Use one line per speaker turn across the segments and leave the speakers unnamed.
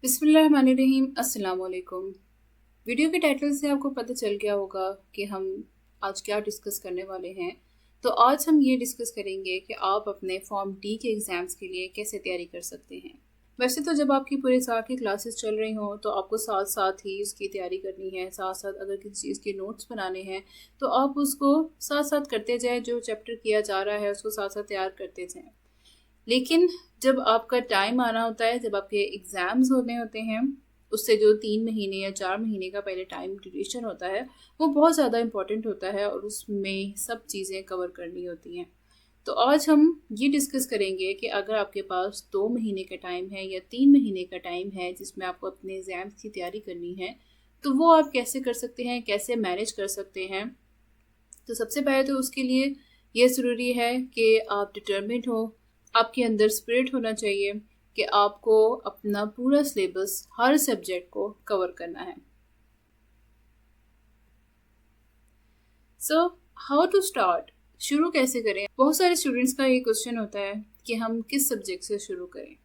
बिस्मिल्लाहिर्रहमानिर्रहीम। अस्सलाम वालेकुम। वीडियो के टाइटल से आपको पता चल गया होगा कि हम आज क्या डिस्कस करने वाले हैं। तो आज हम ये डिस्कस करेंगे कि आप अपने फॉर्म डी के एग्ज़ाम्स के लिए कैसे तैयारी कर सकते हैं। वैसे तो जब आपकी पूरे साल की क्लासेस चल रही हों तो आपको साथ साथ ही उसकी तैयारी करनी है। साथ साथ अगर किसी चीज़ के नोट्स बनाने हैं तो आप उसको साथ साथ करते जाएं, जो चैप्टर किया जा रहा है उसको साथ साथ तैयार करते जाएं। लेकिन जब आपका टाइम आना होता है, जब आपके एग्ज़ाम्स होने होते हैं, उससे जो 3 महीने या 4 महीने का पहले टाइम ड्यूरेशन होता है, वो बहुत ज़्यादा इम्पोर्टेंट होता है और उसमें सब चीज़ें कवर करनी होती हैं। तो आज हम ये डिस्कस करेंगे कि अगर आपके पास 2 महीने का टाइम है या 3 महीने का टाइम है जिसमें आपको अपने एग्ज़ाम्स की तैयारी करनी है, तो वो आप कैसे कर सकते हैं, कैसे मैनेज कर सकते हैं। तो सबसे पहले तो उसके लिए ये ज़रूरी है कि आप डिटर्मिन्ड हो, आपके अंदर स्पिरिट होना चाहिए कि आपको अपना पूरा सिलेबस हर सब्जेक्ट को कवर करना है। सो हाउ टू स्टार्ट, शुरू कैसे करें। बहुत सारे स्टूडेंट्स का ये क्वेश्चन होता है कि हम किस सब्जेक्ट से शुरू करें।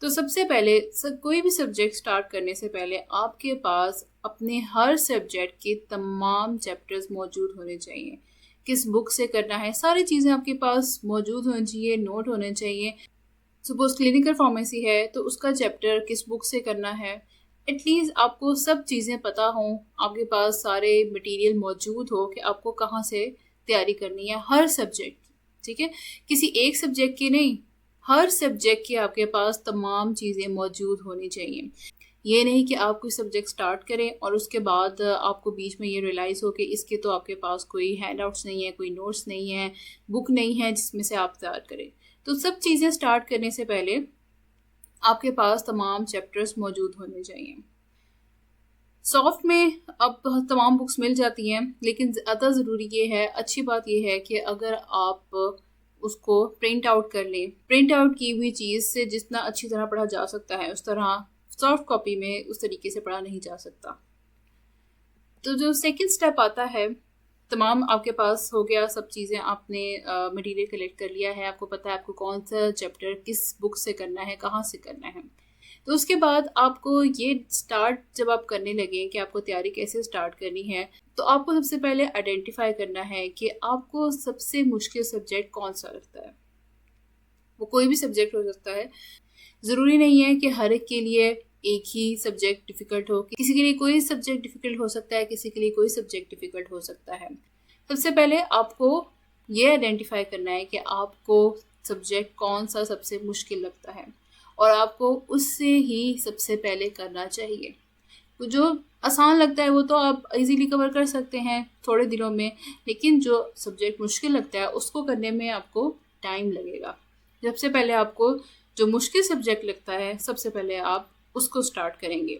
तो सबसे पहले कोई भी सब्जेक्ट स्टार्ट करने से पहले आपके पास अपने हर सब्जेक्ट के तमाम चैप्टर्स मौजूद होने चाहिए। किस बुक से करना है, सारी चीज़ें आपके पास मौजूद होनी चाहिए, नोट होने चाहिए। सपोज क्लिनिकल फार्मेसी है तो उसका चैप्टर किस बुक से करना है, एटलीस्ट आपको सब चीज़ें पता हों, आपके पास सारे मटेरियल मौजूद हो कि आपको कहाँ से तैयारी करनी है हर सब्जेक्ट की। ठीक है, किसी एक सब्जेक्ट की नहीं, हर सब्जेक्ट की आपके पास तमाम चीज़ें मौजूद होनी चाहिए। ये नहीं कि आप कोई सब्जेक्ट स्टार्ट करें और उसके बाद आपको बीच में ये रियलाइज़ हो कि इसके तो आपके पास कोई हैंड आउट्स नहीं है, कोई नोट्स नहीं है, बुक नहीं है जिसमें से आप तैयार करें। तो सब चीज़ें स्टार्ट करने से पहले आपके पास तमाम चैप्टर्स मौजूद होने चाहिए। सॉफ्ट में अब तमाम बुक्स मिल जाती हैं, लेकिन ज़्यादा ज़रूरी ये है, अच्छी बात ये है कि अगर आप उसको प्रिंट आउट कर लें। प्रिंट आउट की हुई चीज़ से जितना अच्छी तरह पढ़ा जा सकता है उस तरह सॉफ्ट कॉपी में उस तरीके से पढ़ा नहीं जा सकता। तो जो सेकंड स्टेप आता है, तमाम आपके पास हो गया, सब चीज़ें आपने मटेरियल कलेक्ट कर लिया है, आपको पता है आपको कौन सा चैप्टर किस बुक से करना है, कहाँ से करना है। तो उसके बाद आपको ये स्टार्ट जब आप करने लगे कि आपको तैयारी कैसे स्टार्ट करनी है, तो आपको सबसे पहले आइडेंटिफाई करना है कि आपको सबसे मुश्किल सब्जेक्ट कौन सा लगता है। वो कोई भी सब्जेक्ट हो सकता है, ज़रूरी नहीं है कि हर एक के लिए एक ही सब्जेक्ट डिफ़िकल्ट हो। किसी के लिए कोई सब्जेक्ट डिफ़िकल्ट हो सकता है, किसी के लिए कोई सब्जेक्ट डिफ़िकल्ट हो सकता है। सबसे पहले आपको ये आइडेंटिफाई करना है कि आपको सब्जेक्ट कौन सा सबसे मुश्किल लगता है और आपको उससे ही सबसे पहले करना चाहिए। तो जो आसान लगता है वो तो आप इजीली कवर कर सकते हैं थोड़े दिनों में, लेकिन जो सब्जेक्ट मुश्किल लगता है उसको करने में आपको टाइम लगेगा। सबसे पहले आपको जो मुश्किल सब्जेक्ट लगता है, सबसे पहले आप उसको स्टार्ट करेंगे।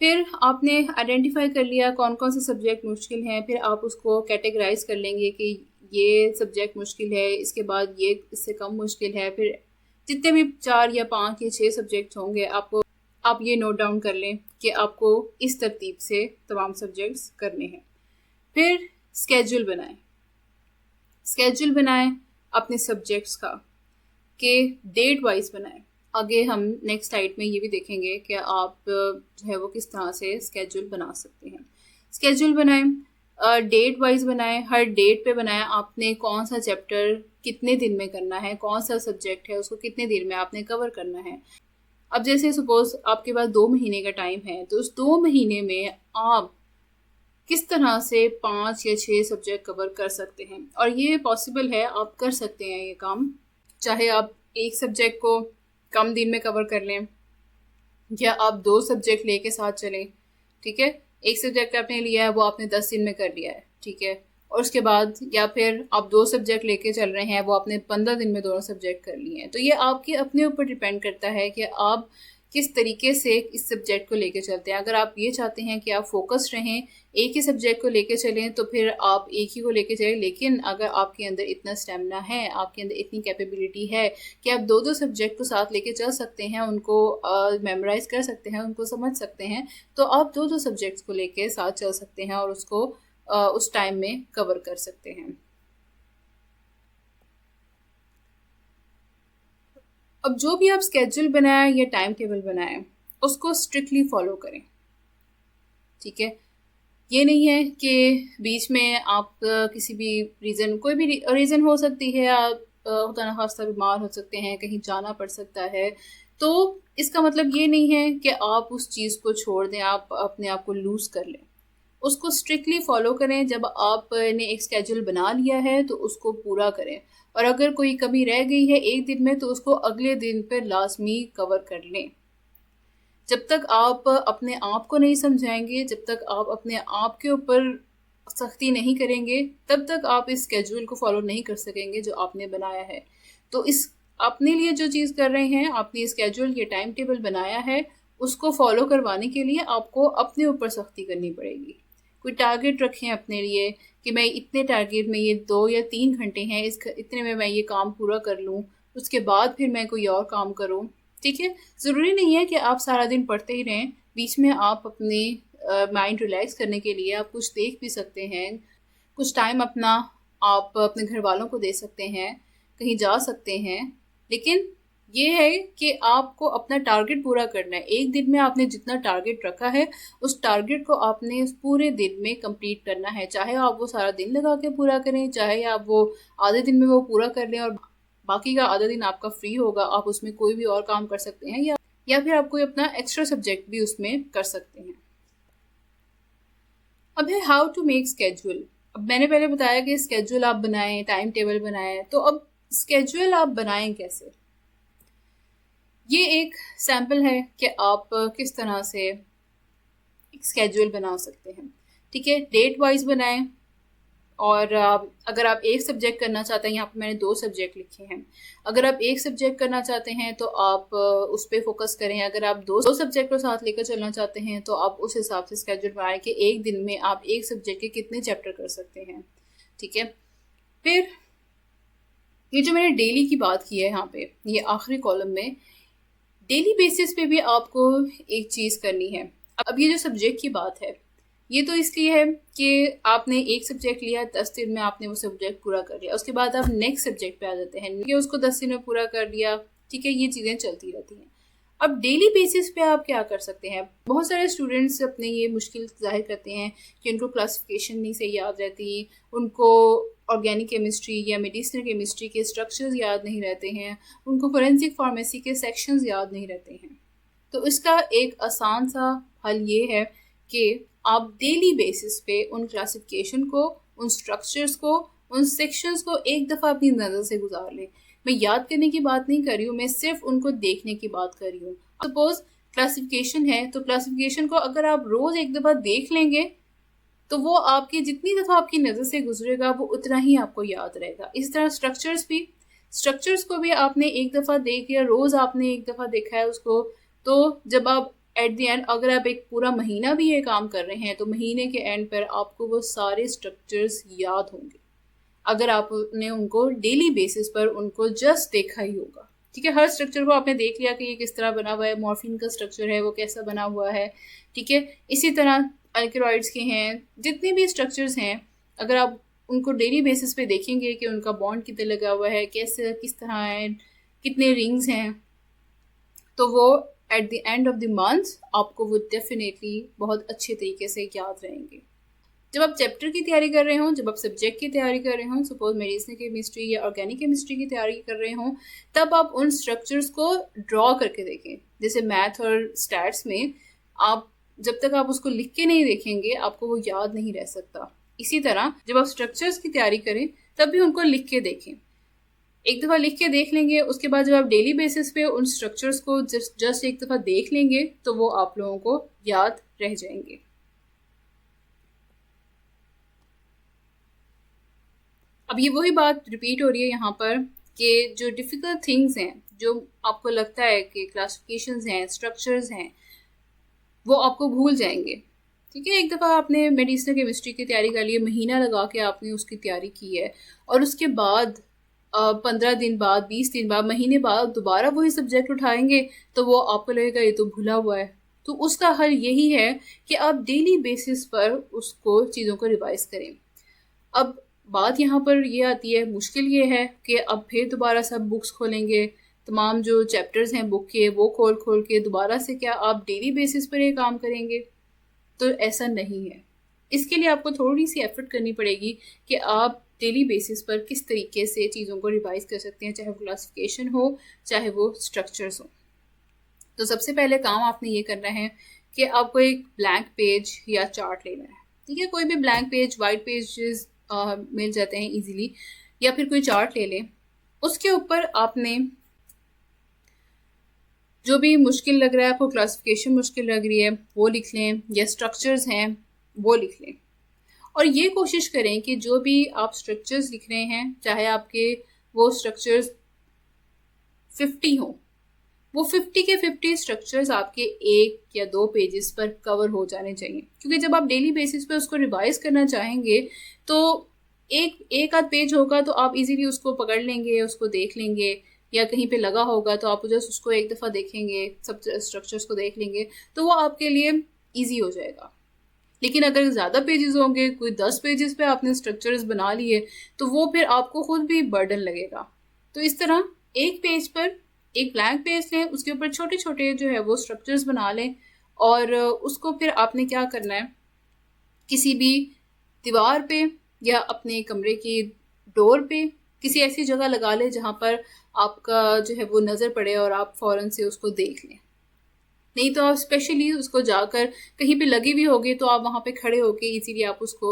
फिर आपने आइडेंटिफाई कर लिया कौन कौन से सब्जेक्ट मुश्किल हैं, फिर आप उसको कैटेगराइज कर लेंगे कि ये सब्जेक्ट मुश्किल है, इसके बाद ये इससे कम मुश्किल है। फिर जितने भी 4 या 5 या 6 सब्जेक्ट होंगे, आप ये नोट डाउन कर लें कि आपको इस तरतीब से तमाम सब्जेक्ट्स करने हैं। फिर स्केड्यूल बनाएं। स्केड्यूल बनाएं अपने सब्जेक्ट्स का, कि डेट वाइज बनाएं। आगे हम नेक्स्ट स्लाइड में ये भी देखेंगे कि आप जो है वो किस तरह से स्केड्यूल बना सकते हैं। स्केड्यूल बनाएं, डेट वाइज बनाएं, हर डेट पे बनाएं आपने कौन सा चैप्टर कितने दिन में करना है, कौन सा सब्जेक्ट है उसको कितने दिन में आपने कवर करना है। अब जैसे सपोज आपके पास 2 महीने का टाइम है, तो उस 2 महीने में आप किस तरह से 5 या 6 सब्जेक्ट कवर कर सकते हैं। और ये पॉसिबल है, आप कर सकते हैं ये काम। चाहे आप एक सब्जेक्ट को कम दिन में कवर कर लें या आप 2 सब्जेक्ट लेके साथ चलें। ठीक है, एक सब्जेक्ट आपने लिया है वो आपने 10 दिन में कर लिया है, ठीक है, और उसके बाद या फिर आप 2 सब्जेक्ट लेके चल रहे हैं, वो आपने 15 दिन में दोनों सब्जेक्ट कर लिए हैं। तो ये आपके अपने ऊपर डिपेंड करता है कि आप किस तरीके से इस सब्जेक्ट को लेके चलते हैं। अगर आप ये चाहते हैं कि आप फोकस्ड रहें, एक ही सब्जेक्ट को लेके चलें, तो फिर आप एक ही को लेके चलें। लेकिन अगर आपके अंदर इतना स्टेमिना है, आपके अंदर इतनी कैपेबिलिटी है कि आप 2-2 सब्जेक्ट को साथ लेके चल सकते हैं, उनको मेमोराइज कर सकते हैं, उनको समझ सकते हैं, तो आप 2-2 सब्जेक्ट्स को लेके साथ चल सकते हैं और उसको उस टाइम में कवर कर सकते हैं। अब जो भी आप स्केड्यूल बनाएं या टाइम टेबल बनाएं, उसको स्ट्रिक्टली फॉलो करें, ठीक है। ये नहीं है कि बीच में आप किसी भी रीज़न, कोई भी रीज़न हो सकती है, आप खुदा न खास्ता बीमार हो सकते हैं, कहीं जाना पड़ सकता है, तो इसका मतलब ये नहीं है कि आप उस चीज़ को छोड़ दें, आप अपने आप को लूज़ कर लें। उसको स्ट्रिक्टली फॉलो करें। जब आपने एक स्केड्यूल बना लिया है तो उसको पूरा करें, और अगर कोई कमी रह गई है एक दिन में तो उसको अगले दिन पर लाजमी कवर कर लें। जब तक आप अपने आप को नहीं समझाएंगे, जब तक आप अपने आप के ऊपर सख्ती नहीं करेंगे, तब तक आप इस स्केड्यूल को फॉलो नहीं कर सकेंगे जो आपने बनाया है। तो इस अपने लिए जो चीज़ कर रहे हैं, आपने स्केड्यूल या टाइम टेबल बनाया है, उसको फॉलो करवाने के लिए आपको अपने ऊपर सख्ती करनी पड़ेगी। कोई टारगेट रखें अपने लिए कि मैं इतने टारगेट में, ये 2 या 3 घंटे हैं, इतने में मैं ये काम पूरा कर लूँ, उसके बाद फिर मैं कोई और काम करूँ, ठीक है। ज़रूरी नहीं है कि आप सारा दिन पढ़ते ही रहें, बीच में आप अपने माइंड रिलैक्स करने के लिए आप कुछ देख भी सकते हैं, कुछ टाइम अपना आप अपने घर वालों को दे सकते हैं, कहीं जा सकते हैं। लेकिन ये है कि आपको अपना टारगेट पूरा करना है। एक दिन में आपने जितना टारगेट रखा है, उस टारगेट को आपने उस पूरे दिन में कंप्लीट करना है। चाहे आप वो सारा दिन लगा के पूरा करें, चाहे आप वो आधे दिन में वो पूरा कर लें और बाकी का आधा दिन आपका फ्री होगा, आप उसमें कोई भी और काम कर सकते हैं, या फिर आप कोई अपना एक्स्ट्रा सब्जेक्ट भी उसमें कर सकते हैं। अब है हाउ टू मेक स्केड्यूल। अब मैंने पहले बताया कि स्केड्यूल आप बनाएं, टाइम टेबल बनाएं, तो अब स्केड्यूल आप बनाएं कैसे? ये एक सैम्पल है कि आप किस तरह से एक स्केड्यूल बना सकते हैं, ठीक है। डेट वाइज बनाएं, और अगर आप एक सब्जेक्ट करना चाहते हैं, यहाँ पर मैंने 2 सब्जेक्ट लिखे हैं, अगर आप एक सब्जेक्ट करना चाहते हैं तो आप उस पर फोकस करें। अगर आप 2 सब्जेक्ट को साथ लेकर चलना चाहते हैं तो आप उस हिसाब से स्केड्यूल बनाएं कि एक दिन में आप एक सब्जेक्ट के कितने चैप्टर कर सकते हैं, ठीक है। फिर ये जो मैंने डेली की बात की है यहाँ पे, ये आखिरी कॉलम में, डेली बेसिस पे भी आपको एक चीज़ करनी है। अब ये जो सब्जेक्ट की बात है, ये तो इसलिए है कि आपने एक सब्जेक्ट लिया, 10 दिन में आपने वो सब्जेक्ट पूरा कर लिया, उसके बाद आप नेक्स्ट सब्जेक्ट पे आ जाते हैं कि उसको 10 दिन में पूरा कर लिया, ठीक है। ये चीज़ें चलती रहती हैं। अब डेली बेसिस पे आप क्या कर सकते हैं? बहुत सारे स्टूडेंट्स अपने ये मुश्किल जाहिर करते हैं कि उनको क्लासिफिकेशन नहीं सही याद रहती, उनको ऑर्गेनिक केमिस्ट्री या मेडिसिनल केमिस्ट्री के स्ट्रक्चर्स याद नहीं रहते हैं, उनको फोरेंसिक फार्मेसी के सेक्शंस याद नहीं रहते हैं। तो इसका एक आसान सा हल ये है कि आप डेली बेसिस पे उन क्लासिफिकेशन को, उन स्ट्रक्चर्स को, उन सेक्शंस को एक दफ़ा अपनी नज़र से गुजार लें। मैं याद करने की बात नहीं कर रही हूँ, मैं सिर्फ उनको देखने की बात कर रही हूँ। सपोज क्लासिफिकेशन है, तो क्लासिफिकेशन को अगर आप रोज़ एक दफ़ा देख लेंगे तो वो आपकी जितनी दफ़ा आपकी नज़र से गुजरेगा वो उतना ही आपको याद रहेगा। इस तरह स्ट्रक्चर्स को भी आपने एक दफ़ा देख लिया, रोज़ आपने एक दफ़ा देखा है उसको, तो जब आप एट द एंड, अगर आप एक पूरा महीना भी ये काम कर रहे हैं तो महीने के एंड पर आपको वो सारे स्ट्रक्चर्स याद होंगे, अगर आपने उनको डेली बेसिस पर उनको जस्ट देखा ही होगा, ठीक है। हर स्ट्रक्चर को आपने देख लिया कि ये किस तरह बना हुआ है, मॉर्फिन का स्ट्रक्चर है वो कैसा बना हुआ है, ठीक है। इसी तरह अल्केलॉइड्स के हैं, जितने भी स्ट्रक्चर्स हैं, अगर आप उनको डेली बेसिस पे देखेंगे कि उनका बॉन्ड कितने लगा हुआ है, कैसे, किस तरह है, कितने रिंग्स हैं, तो वो at the end of the month आपको वो डेफिनेटली बहुत अच्छे तरीके से याद रहेंगे। जब आप चैप्टर की तैयारी कर रहे हों, जब आप सब्जेक्ट की तैयारी कर रहे हों, सपोज मेडिसिनल केमिस्ट्री या ऑर्गेनिक केमिस्ट्री की तैयारी कर रहे हों, तब आप उन स्ट्रक्चर्स को ड्रॉ करके देखें। जैसे मैथ और स्टैट्स में आप जब तक आप उसको लिख के नहीं देखेंगे आपको वो याद नहीं रह सकता। इसी तरह जब आप स्ट्रक्चर्स की तैयारी करें तब भी उनको लिख के देखें। एक दफ़ा लिख के देख लेंगे, उसके बाद जब आप डेली बेसिस पे उन स्ट्रक्चर्स को जस्ट एक दफ़ा देख लेंगे तो वो आप लोगों को याद रह जाएंगे। अब ये वही बात रिपीट हो रही है यहाँ पर कि जो डिफ़िकल्ट थिंग्स हैं, जो आपको लगता है कि क्लासिफिकेशंस हैं, स्ट्रक्चर्स हैं, वो आपको भूल जाएंगे, ठीक है। एक दफ़ा आपने मेडिसिनल केमिस्ट्री की तैयारी कर ली, महीना लगा के आपने उसकी तैयारी की है, और उसके बाद 15 दिन बाद, 20 दिन बाद, महीने बाद दोबारा वही सब्जेक्ट उठाएंगे तो वो आपको लगेगा ये तो भूला हुआ है। तो उसका हल यही है कि आप डेली बेसिस पर उसको, चीज़ों को रिवाइज करें। अब बात यहाँ पर ये आती है, मुश्किल ये है कि अब फिर दोबारा सब बुक्स खोलेंगे, तमाम जो चैप्टर्स हैं बुक के वो खोल खोल के दोबारा से क्या आप डेली बेसिस पर ये काम करेंगे? तो ऐसा नहीं है। इसके लिए आपको थोड़ी सी एफर्ट करनी पड़ेगी कि आप डेली बेसिस पर किस तरीके से चीज़ों को रिवाइज कर सकते हैं, चाहे वो क्लासिफिकेशन हो, चाहे वो स्ट्रक्चर्स हो। तो सबसे पहले काम आपने ये करना है कि आपको एक ब्लैंक पेज या चार्ट लेना है। ठीक है, कोई भी ब्लैंक पेज, वाइट पेजेस मिल जाते हैं इजीली, या फिर कोई चार्ट ले लें। उसके ऊपर आपने जो भी मुश्किल लग रहा है आपको, क्लासिफिकेशन मुश्किल लग रही है वो लिख लें, या स्ट्रक्चर्स हैं वो लिख लें। और ये कोशिश करें कि जो भी आप स्ट्रक्चर्स लिख रहे हैं, चाहे आपके वो स्ट्रक्चर्स 50 हों, वो 50 के 50 स्ट्रक्चर्स आपके 1 या 2 पेजेस पर कवर हो जाने चाहिए। क्योंकि जब आप डेली बेसिस पे उसको रिवाइज करना चाहेंगे तो एक आध पेज होगा तो आप इजीली उसको पकड़ लेंगे, उसको देख लेंगे, या कहीं पे लगा होगा तो आप जस्ट उसको एक दफ़ा देखेंगे, सब स्ट्रक्चर्स को देख लेंगे, तो वो आपके लिए ईजी हो जाएगा। लेकिन अगर ज़्यादा पेजेस होंगे, कोई 10 पेजेस पे आपने स्ट्रक्चर्स बना लिए, तो वो फिर आपको खुद भी बर्डन लगेगा। तो इस तरह एक पेज पर एक ब्लैंक पेज लें, उसके ऊपर छोटे छोटे जो है वो स्ट्रक्चर्स बना लें, और उसको फिर आपने क्या करना है, किसी भी दीवार पे या अपने कमरे की डोर पे किसी ऐसी जगह लगा लें जहाँ पर आपका जो है वो नज़र पड़े और आप फ़ौरन से उसको देख लें। नहीं तो आप स्पेशली उसको जाकर कहीं पे लगी भी होगी तो आप वहाँ पे खड़े होके इजीली आप उसको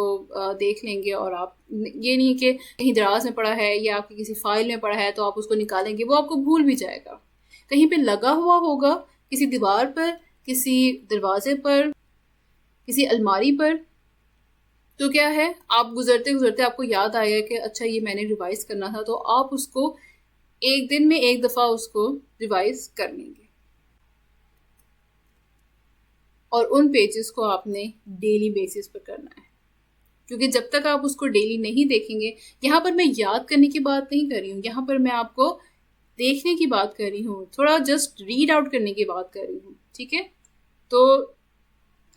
देख लेंगे, और आप ये नहीं कि कहीं दराज में पड़ा है या आपकी किसी फाइल में पड़ा है तो आप उसको निकालेंगे, वो आपको भूल भी जाएगा। कहीं पे लगा हुआ होगा, किसी दीवार पर, किसी दरवाजे पर, किसी अलमारी पर, तो क्या है, आप गुजरते गुजरते आपको याद आएगा कि अच्छा ये मैंने रिवाइज करना था, तो आप उसको एक दिन में एक दफ़ा उसको रिवाइज कर लेंगे। और उन पेजेस को आपने डेली बेसिस पर करना है, क्योंकि जब तक आप उसको डेली नहीं देखेंगे, यहाँ पर मैं याद करने की बात नहीं कर रही हूँ, यहाँ पर मैं आपको देखने की बात कर रही हूँ, थोड़ा जस्ट रीड आउट करने की बात कर रही हूँ। ठीक है, तो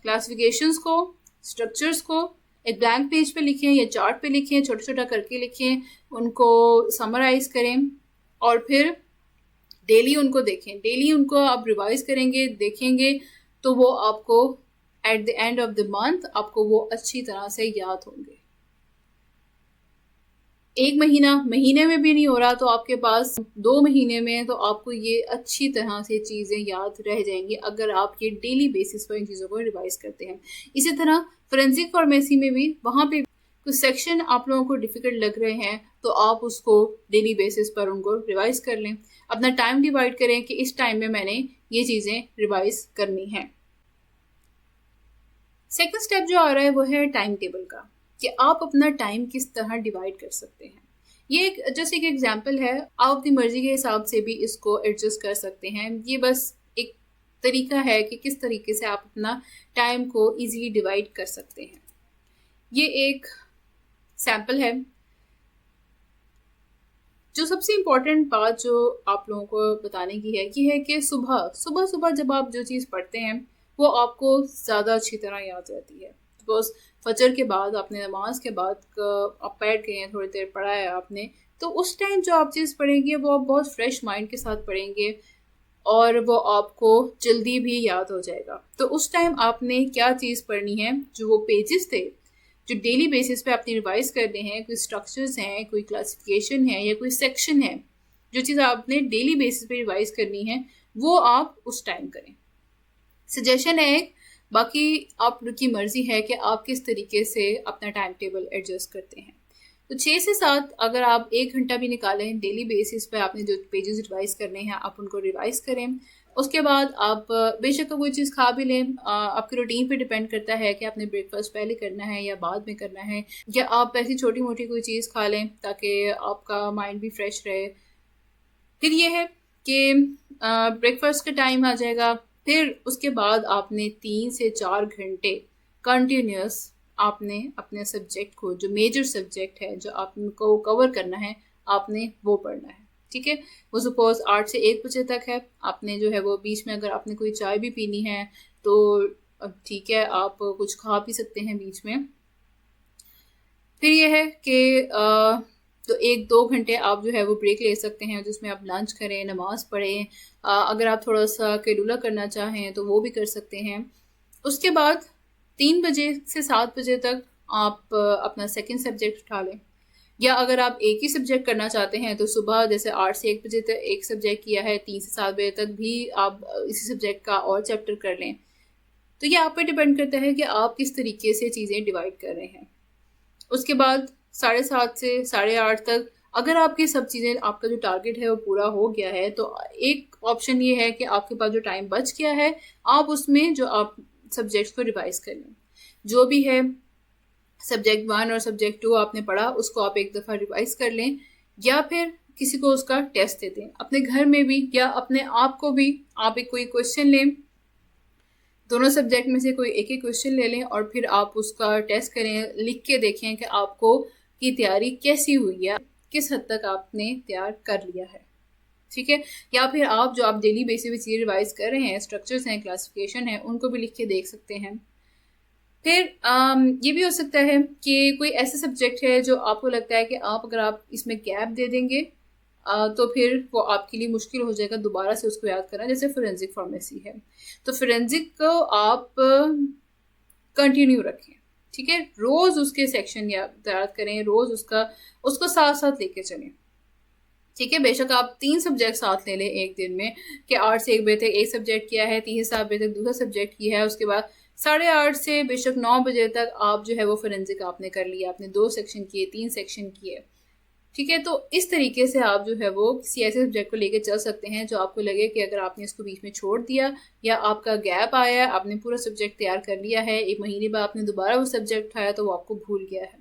क्लासिफिकेशंस को, स्ट्रक्चर्स को एक ब्लैंक पेज पे लिखें या चार्ट पे लिखें, छोटा छोटा करके लिखें, उनको समराइज करें, और फिर डेली उनको देखें। डेली उनको आप रिवाइज करेंगे, देखेंगे, तो वो आपको at the end of the month आपको वो अच्छी तरह से याद होंगे। एक महीने में भी नहीं हो रहा तो आपके पास 2 महीने में तो आपको ये अच्छी तरह से चीज़ें याद रह जाएंगी, अगर आप ये डेली बेसिस पर इन चीज़ों को रिवाइज करते हैं। इसी तरह फोरेंसिक फार्मेसी में भी, वहाँ पे कुछ सेक्शन आप लोगों को डिफिकल्ट लग रहे हैं तो आप उसको डेली बेसिस पर उनको रिवाइज कर लें। अपना टाइम डिवाइड करें कि इस टाइम में मैंने ये चीज़ें रिवाइज करनी है। सेकंड स्टेप जो आ रहा है वो है टाइम टेबल का, कि आप अपना टाइम किस तरह डिवाइड कर सकते हैं। ये एक जस्ट एक एग्जांपल है, आप अपनी मर्जी के हिसाब से भी इसको एडजस्ट कर सकते हैं। ये बस एक तरीका है कि किस तरीके से आप अपना टाइम को इजीली डिवाइड कर सकते हैं। ये एक सैम्पल है। जो सबसे इम्पोर्टेंट बात जो आप लोगों को बताने की है कि सुबह सुबह सुबह जब आप जो चीज़ पढ़ते हैं वो आपको ज़्यादा अच्छी तरह याद रहती है। बिकॉज फजर के बाद, आपने नमाज के बाद आप बैठ गए हैं, थोड़ी देर पढ़ा है आपने, तो उस टाइम जो आप चीज़ पढ़ेंगे वो आप बहुत फ्रेश माइंड के साथ पढ़ेंगे और वो आपको जल्दी भी याद हो जाएगा। तो उस टाइम आपने क्या चीज़ पढ़नी है, जो वो पेजेस थे जो डेली बेसिस पे आपने रिवाइज करने हैं, कोई स्ट्रक्चर्स हैं, कोई क्लासिफिकेशन है या कोई सेक्शन है, जो चीज़ आपने डेली बेसिस पे रिवाइज करनी है वो आप उस टाइम करें। सजेशन है एक, बाकी आपकी मर्जी है कि आप किस तरीके से अपना टाइम टेबल एडजस्ट करते हैं। तो 6 से 7 अगर आप 1 घंटा भी निकालें डेली बेसिस पे, आपने जो पेजेस रिवाइज करने हैं आप उनको रिवाइज करें। उसके बाद आप बेशक कोई चीज़ खा भी लें, आपके रूटीन पे डिपेंड करता है कि आपने ब्रेकफास्ट पहले करना है या बाद में करना है, या आप ऐसी छोटी मोटी कोई चीज़ खा लें ताकि आपका माइंड भी फ्रेश रहे। फिर ये है कि ब्रेकफास्ट का टाइम आ जाएगा, फिर उसके बाद आपने 3 से 4 घंटे कंटिन्यूस आपने अपने सब्जेक्ट को, जो मेजर सब्जेक्ट है जो आपको कवर करना है, आपने वो पढ़ना है। ठीक है, वो सपोज 8 से 1 बजे तक है, आपने जो है वो बीच में अगर आपने कोई चाय भी पीनी है तो ठीक है, आप कुछ खा पी सकते हैं बीच में। फिर ये है कि तो 1-2 घंटे आप जो है वो ब्रेक ले सकते हैं, जिसमें आप लंच करें, नमाज़ पढ़ें। अगर आप थोड़ा सा कैलूला करना चाहें तो वो भी कर सकते हैं। उसके बाद 3 बजे से 7 बजे तक आप अपना सेकंड सब्जेक्ट उठा लें। या अगर आप एक ही सब्जेक्ट करना चाहते हैं तो सुबह जैसे 8 से 1 बजे तक एक सब्जेक्ट किया है, 3 से 7 बजे तक भी आप इसी सब्जेक्ट का और चैप्टर कर लें। तो ये आप पे डिपेंड करता है कि आप किस तरीके से चीज़ें डिवाइड कर रहे हैं। उसके बाद 7:30 से 8:30 तक अगर आपकी सब चीज़ें, आपका जो टारगेट है वो पूरा हो गया है, तो एक ऑप्शन ये है कि आपके पास जो टाइम बच गया है आप उसमें जो आप सब्जेक्ट्स को रिवाइज कर लें। जो भी है सब्जेक्ट 1 और सब्जेक्ट 2 आपने पढ़ा उसको आप एक दफ़ा रिवाइज कर लें, या फिर किसी को उसका टेस्ट दे दें अपने घर में भी, या अपने आप को भी आप एक कोई क्वेश्चन लें, दोनों सब्जेक्ट में से कोई एक ही क्वेश्चन ले लें और फिर आप उसका टेस्ट करें, लिख के देखें कि आपको की तैयारी कैसी हुई है, किस हद तक आपने तैयार कर लिया है। ठीक है। या फिर आप जो आप डेली बेसिस पे चीज़ें रिवाइज कर रहे हैं, स्ट्रक्चर्स हैं, क्लासिफिकेशन है, उनको भी लिख के देख सकते हैं। फिर ये भी हो सकता है कि कोई ऐसा सब्जेक्ट है जो आपको लगता है कि अगर आप इसमें गैप दे देंगे तो फिर वो आपके लिए मुश्किल हो जाएगा दोबारा से उसको याद करना। जैसे फोरेंसिक फार्मेसी है, तो फोरेंसिक को आप कंटिन्यू रखें। ठीक है, रोज़ उसके सेक्शन याद करें, रोज़ उसको साथ साथ लेके चलें। ठीक है, बेशक आप 3 सब्जेक्ट साथ ले लें एक दिन में, कि 8 से 1 बजे तक एक सब्जेक्ट किया है, 3 से 7 बजे तक दूसरा सब्जेक्ट किया है, उसके बाद 8:30 से बेशक 9 बजे तक आप जो है वो फोरेंसिक आपने कर लिया, आपने 2 सेक्शन किए, 3 सेक्शन किए। ठीक है, तो इस तरीके से आप जो है वो किसी ऐसे सब्जेक्ट को लेके चल सकते हैं जो आपको लगे कि अगर आपने इसको बीच में छोड़ दिया या आपका गैप आया, आपने पूरा सब्जेक्ट तैयार कर लिया है, 1 महीने बाद आपने दोबारा वो सब्जेक्ट उठाया तो वो आपको भूल गया है,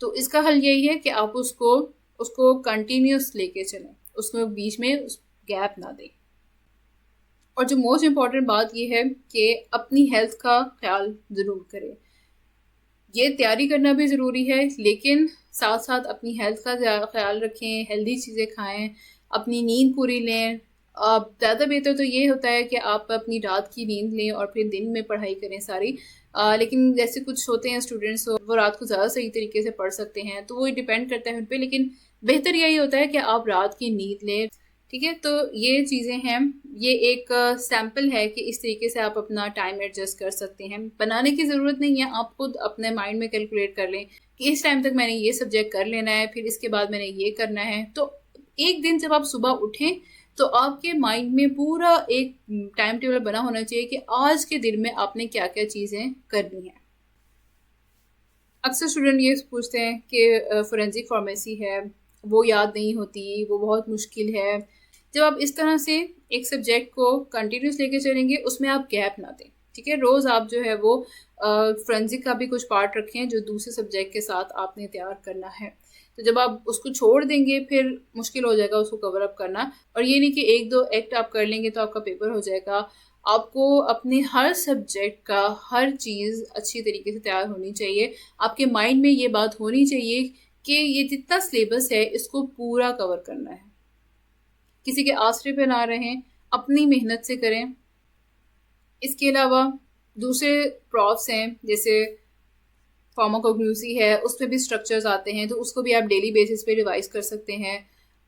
तो इसका हल यही है कि आप उसको कंटिन्यूस लेके चलें, उसको बीच में गैप ना दें। और जो मोस्ट इम्पॉर्टेंट बात ये है कि अपनी हेल्थ का ख्याल ज़रूर करें। ये तैयारी करना भी ज़रूरी है, लेकिन साथ साथ अपनी हेल्थ का ख्याल रखें, हेल्दी चीज़ें खाएं, अपनी नींद पूरी लें। ज़्यादा बेहतर तो ये होता है कि आप अपनी रात की नींद लें और फिर दिन में पढ़ाई करें सारी। लेकिन जैसे कुछ होते हैं स्टूडेंट्स, वो रात को ज़्यादा सही तरीके से पढ़ सकते हैं, तो वो डिपेंड करता है उन पर, लेकिन बेहतर यही होता है कि आप रात की नींद लें। ठीक है, तो ये चीज़ें हैं, ये एक सैम्पल है कि इस तरीके से आप अपना टाइम एडजस्ट कर सकते हैं। बनाने की ज़रूरत नहीं है, आप खुद अपने माइंड में कैलकुलेट कर लें कि इस टाइम तक मैंने ये सब्जेक्ट कर लेना है, फिर इसके बाद मैंने ये करना है। तो एक दिन जब आप सुबह उठें तो आपके माइंड में पूरा एक टाइम टेबल बना होना चाहिए कि आज के दिन में आपने क्या क्या चीज़ें करनी है। अक्सर स्टूडेंट ये पूछते हैं कि फोरेंसिक फार्मेसी है वो याद नहीं होती, वो बहुत मुश्किल है। जब आप इस तरह से एक सब्जेक्ट को कंटिन्यूस लेके चलेंगे, उसमें आप गैप ना दें। ठीक है, रोज़ आप जो है वो फोरेंसिक का भी कुछ पार्ट रखें जो दूसरे सब्जेक्ट के साथ आपने तैयार करना है। तो जब आप उसको छोड़ देंगे फिर मुश्किल हो जाएगा उसको कवर अप करना। और ये नहीं कि 1-2 एक्ट आप कर लेंगे तो आपका पेपर हो जाएगा। आपको अपने हर सब्जेक्ट का हर चीज़ अच्छी तरीके से तैयार होनी चाहिए। आपके माइंड में ये बात होनी चाहिए कि ये जितना सिलेबस है इसको पूरा कवर करना है, किसी के आसरे पे ना रहें, अपनी मेहनत से करें। इसके अलावा दूसरे प्रॉफ्स हैं, जैसे फार्माकोग्नोसी है, उसमें भी स्ट्रक्चर्स आते हैं, तो उसको भी आप डेली बेसिस पे रिवाइज कर सकते हैं।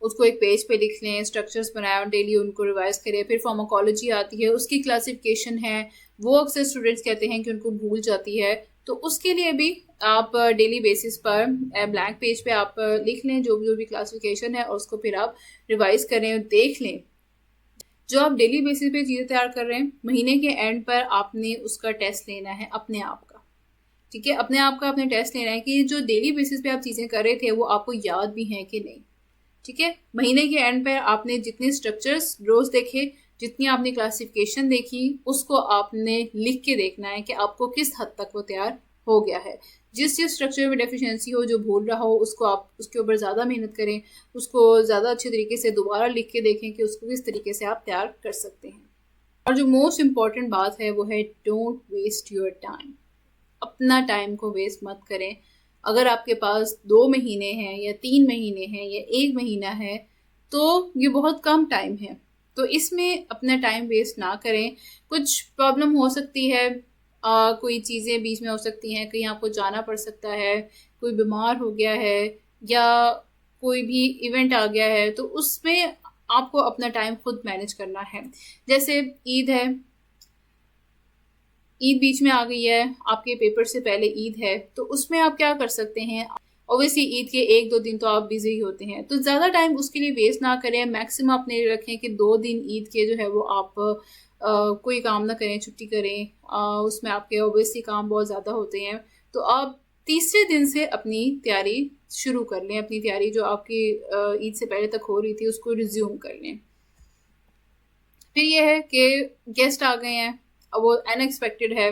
उसको एक पेज पे लिख लें, स्ट्रक्चर्स बनाएं और डेली उनको रिवाइज करें। फिर फार्माकोलॉजी आती है, उसकी क्लासिफिकेशन है, वो अक्सर स्टूडेंट्स कहते हैं कि उनको भूल जाती है, तो उसके लिए भी आप डेली बेसिस पर ब्लैंक पेज पे आप लिख लें जो भी क्लासिफिकेशन है, और उसको फिर आप रिवाइज करें और देख लें। जो आप डेली बेसिस पे चीज़ें तैयार कर रहे हैं, महीने के एंड पर आपने उसका टेस्ट लेना है अपने आप का। ठीक है, अपने आप का आपने टेस्ट लेना है कि जो डेली बेसिस पे आप चीज़ें कर रहे थे वो आपको याद भी हैं कि नहीं। ठीक है, महीने के एंड पर आपने जितने स्ट्रक्चर्स रोज़ देखे, जितनी आपने क्लासिफिकेशन देखी, उसको आपने लिख के देखना है कि आपको किस हद तक वो तैयार हो गया है। जिस स्ट्रक्चर में डेफिशिएंसी हो, जो भूल रहा हो, उसको आप उसके ऊपर ज़्यादा मेहनत करें, उसको ज़्यादा अच्छे तरीके से दोबारा लिख के देखें कि उसको किस तरीके से आप तैयार कर सकते हैं। और जो मोस्ट इम्पॉर्टेंट बात है वो है डोंट वेस्ट योर टाइम। अपना टाइम को वेस्ट मत करें। अगर आपके पास 2 महीने हैं या 3 महीने हैं या 1 महीना है तो ये बहुत कम टाइम है, तो इसमें अपना टाइम वेस्ट ना करें। कुछ प्रॉब्लम हो सकती है, कोई चीज़ें बीच में हो सकती हैं, कहीं आपको जाना पड़ सकता है, कोई बीमार हो गया है, या कोई भी इवेंट आ गया है, तो उसमें आपको अपना टाइम खुद मैनेज करना है। जैसे ईद है, ईद बीच में आ गई है, आपके पेपर से पहले ईद है, तो उसमें आप क्या कर सकते हैं। ऑब्वियसली ईद के 1-2 दिन तो आप बिजी ही होते हैं, तो ज़्यादा टाइम उसके लिए वेस्ट ना करें। मैक्सिमम अपने रखें कि 2 दिन ईद के जो है वो आप कोई काम ना करें, छुट्टी करें। उसमें आपके ऑब्वियसली काम बहुत ज़्यादा होते हैं, तो आप तीसरे दिन से अपनी तैयारी शुरू कर लें। अपनी तैयारी जो आपकी ईद से पहले तक हो रही थी उसको रिज्यूम कर लें। फिर ये है कि गेस्ट आ गए हैं, अब वो अनएक्सपेक्टेड है,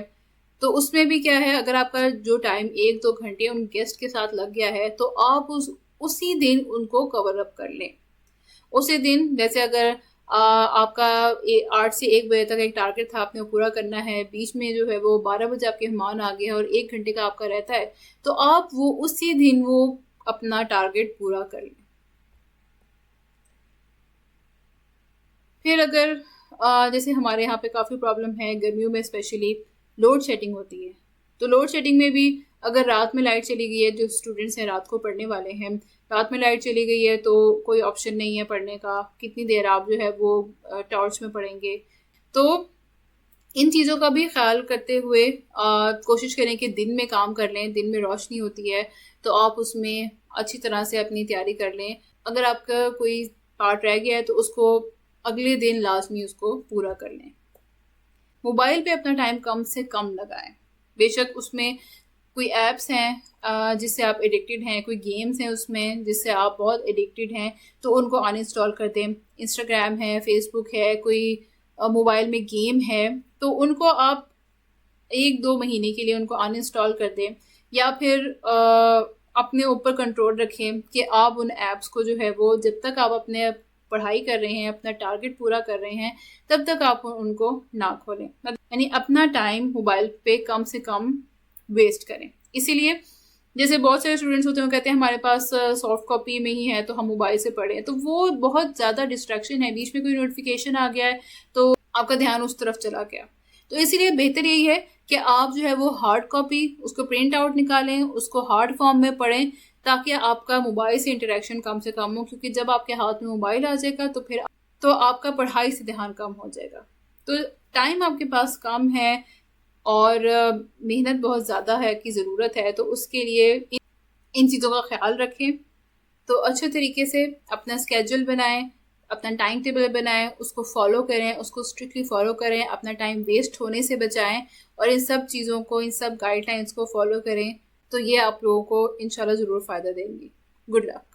तो उसमें भी क्या है, अगर आपका जो टाइम 1-2 घंटे उन गेस्ट के साथ लग गया है, तो आप उसी दिन उनको कवर अप कर लें। उसी दिन, जैसे अगर आपका 8 से 1 बजे तक एक टारगेट था, आपने वो पूरा करना है, बीच में जो है वो 12 बजे आपके मेहमान आ गए और 1 घंटे का आपका रहता है, तो आप वो उसी दिन वो अपना टारगेट पूरा कर लें। फिर अगर जैसे हमारे यहाँ पे काफ़ी प्रॉब्लम है गर्मियों में, स्पेशली लोड शेडिंग होती है, तो लोड शेडिंग में भी अगर रात में लाइट चली गई है, जो स्टूडेंट्स हैं रात को पढ़ने वाले हैं, रात में लाइट चली गई है तो कोई ऑप्शन नहीं है पढ़ने का, कितनी देर आप जो है वो टॉर्च में पढ़ेंगे। तो इन चीज़ों का भी ख्याल करते हुए कोशिश करें कि दिन में काम कर लें। दिन में रोशनी होती है तो आप उसमें अच्छी तरह से अपनी तैयारी कर लें। अगर आपका कोई पार्ट रह गया है तो उसको अगले दिन लाजमी उसको पूरा कर लें। मोबाइल पे अपना टाइम कम से कम लगाएं। बेशक उसमें कोई ऐप्स हैं जिससे आप एडिक्टेड हैं, कोई गेम्स हैं उसमें जिससे आप बहुत एडिक्टेड हैं, तो उनको अनइंस्टॉल कर दें। इंस्टाग्राम है, फेसबुक है, कोई मोबाइल में गेम है, तो उनको आप 1-2 महीने के लिए उनको अनइंस्टॉल कर दें। या फिर अपने ऊपर कंट्रोल रखें कि आप उन ऐप्स को जो है वो, जब तक आप अपने पढ़ाई कर रहे हैं, अपना टारगेट पूरा कर रहे हैं, तब तक आप उनको ना खोलें। यानी अपना टाइम मोबाइल पे कम से कम वेस्ट करें। इसीलिए जैसे बहुत सारे स्टूडेंट्स होते हैं, वो कहते हैं हमारे पास सॉफ्ट कॉपी में ही है तो हम मोबाइल से पढ़ें, तो वो बहुत ज़्यादा डिस्ट्रैक्शन है। बीच में कोई नोटिफिकेशन आ गया है तो आपका ध्यान उस तरफ चला गया। तो इसीलिए बेहतर यही है कि आप जो है वो हार्ड कॉपी उसको प्रिंट आउट निकालें, उसको हार्ड फॉर्म में पढ़ें, ताकि आपका मोबाइल से इंटरेक्शन कम से कम हो। क्योंकि जब आपके हाथ में मोबाइल आ जाएगा तो फिर तो आपका पढ़ाई से ध्यान कम हो जाएगा। तो टाइम आपके पास कम है और मेहनत बहुत ज़्यादा है की ज़रूरत है, तो उसके लिए इन चीज़ों का ख्याल रखें। तो अच्छे तरीके से अपना स्केड्यूल बनाएं, अपना टाइम टेबल बनाएं, उसको फॉलो करें, उसको स्ट्रिक्टली फॉलो करें, अपना टाइम वेस्ट होने से बचाएं और इन सब चीज़ों को, इन सब गाइडलाइंस को फॉलो करें। तो ये आप लोगों को इंशाल्लाह ज़रूर फ़ायदा देंगी। Good luck.